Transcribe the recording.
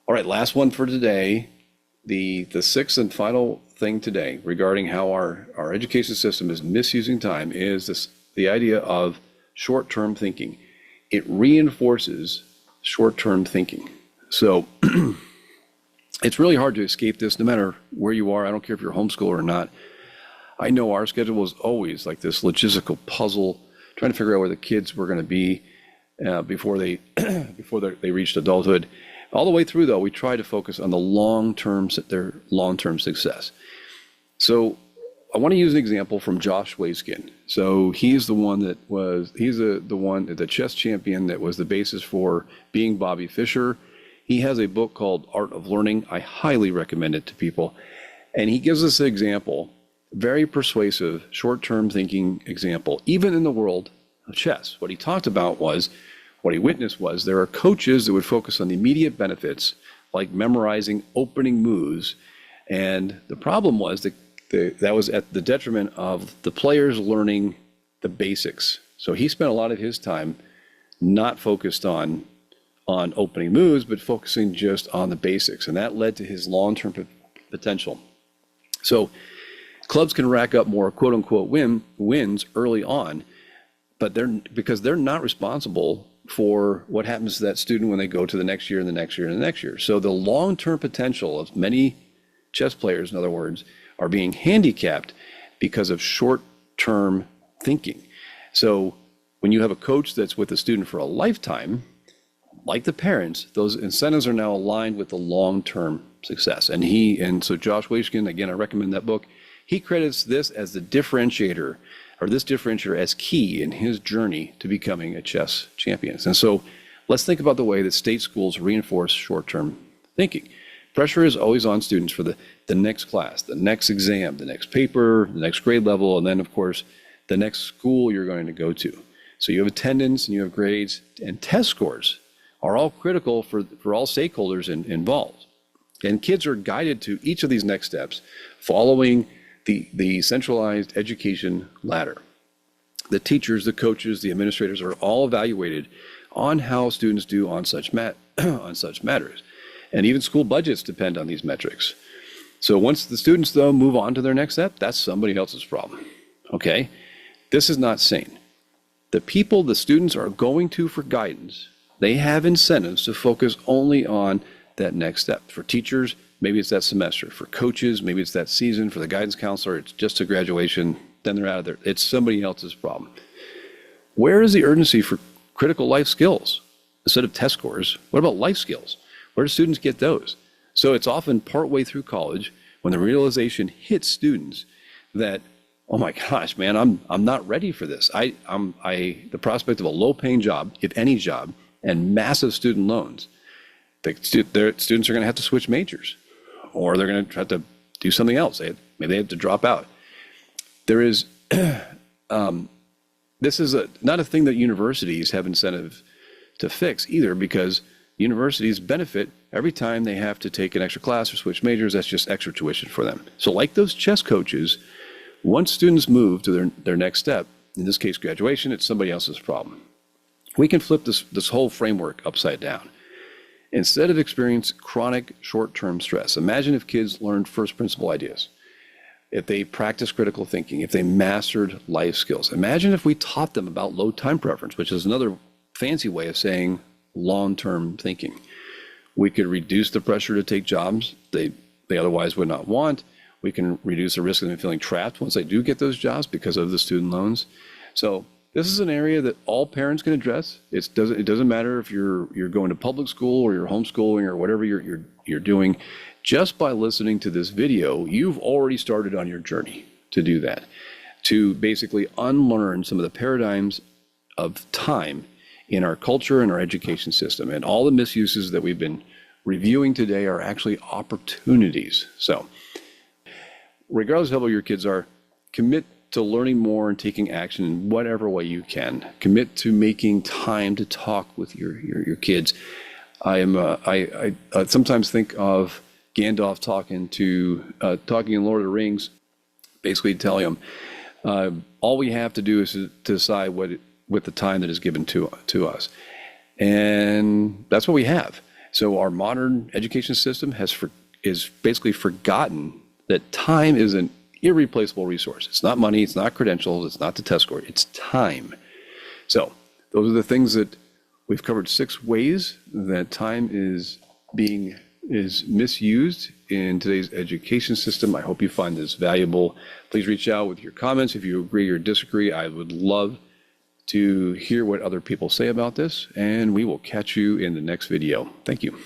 All right, last one for today. The sixth and final thing today regarding how our education system is misusing time is the idea of short-term thinking. It reinforces short-term thinking. So it's really hard to escape this no matter where you are. I don't care if you're homeschooler or not. I know our schedule is always like this logistical puzzle, trying to figure out where the kids were going to be before they they reached adulthood. All the way through, though, we try to focus on their long-term success. So I want to use an example from Josh Wayskin. So he's the one the chess champion that was the basis for being Bobby Fischer. He has a book called Art of Learning. I highly recommend it to people. And he gives us an example, very persuasive, short-term thinking example, even in the world of chess. What he witnessed was there are coaches that would focus on the immediate benefits, like memorizing opening moves. And the problem was that was at the detriment of the players learning the basics. So he spent a lot of his time not focused on opening moves, but focusing just on the basics. And that led to his long-term potential. So clubs can rack up more quote unquote wins early on, but because they're not responsible for what happens to that student when they go to the next year and the next year and the next year. So the long-term potential of many chess players, in other words, are being handicapped because of short-term thinking. So when you have a coach that's with a student for a lifetime, like the parents, those incentives are now aligned with the long-term success. And so Josh Wayskin, again, I recommend that book. He credits this as the differentiator, or this differentiator as key in his journey to becoming a chess champion. And so let's think about the way that state schools reinforce short-term thinking. Pressure is always on students for the next class, the next exam, the next paper, the next grade level, and then, of course, the next school you're going to go to. So you have attendance and you have grades, and test scores are all critical for all stakeholders involved. And kids are guided to each of these next steps following the centralized education ladder. The teachers, the coaches, the administrators are all evaluated on how students do on such matters. And even school budgets depend on these metrics. So once the students, though, move on to their next step, that's somebody else's problem. Okay? This is not sane. The people the students are going to for guidance, they have incentives to focus only on that next step. For teachers, maybe it's that semester. For coaches, maybe it's that season. For the guidance counselor, it's just a graduation, then they're out of there. It's somebody else's problem. Where is the urgency for critical life skills? Instead of test scores, what about life skills? Where do students get those? So it's often partway through college when the realization hits students that, oh my gosh, man, I'm not ready for this. The prospect of a low-paying job, if any job, and massive student loans, their students are going to have to switch majors, or they're going to have to do something else. Maybe they have to drop out. There is, this is not a thing that universities have incentive to fix either, because universities benefit every time they have to take an extra class or switch majors. That's just extra tuition for them. So like those chess coaches, once students move to their next step, in this case graduation, it's somebody else's problem. We can flip this whole framework upside down. Instead of experiencing chronic short-term stress, imagine if kids learned first principle ideas, if they practiced critical thinking, if they mastered life skills. Imagine if we taught them about low time preference, which is another fancy way of saying long-term thinking. We could reduce the pressure to take jobs they otherwise would not want. We can reduce the risk of them feeling trapped once they do get those jobs because of the student loans. So this is an area that all parents can address. It doesn't matter if you're going to public school or you're homeschooling or whatever you're doing. Just by listening to this video, you've already started on your journey to do that, to basically unlearn some of the paradigms of time in our culture and our education system. And all the misuses that we've been reviewing today are actually opportunities. So regardless of how old your kids are, commit to learning more and taking action in whatever way you can. Commit to making time to talk with your kids. I sometimes think of Gandalf talking in Lord of the Rings, basically telling him, all we have to do is to decide with the time that is given to us. And that's what we have. So our modern education system is basically forgotten that time is an irreplaceable resource. It's not money, it's not credentials, it's not the test score, it's time. So those are the things that we've covered. 6 ways that time is misused in today's education system. I hope you find this valuable. Please reach out with your comments if you agree or disagree. I would love to hear what other people say about this, and we will catch you in the next video. Thank you.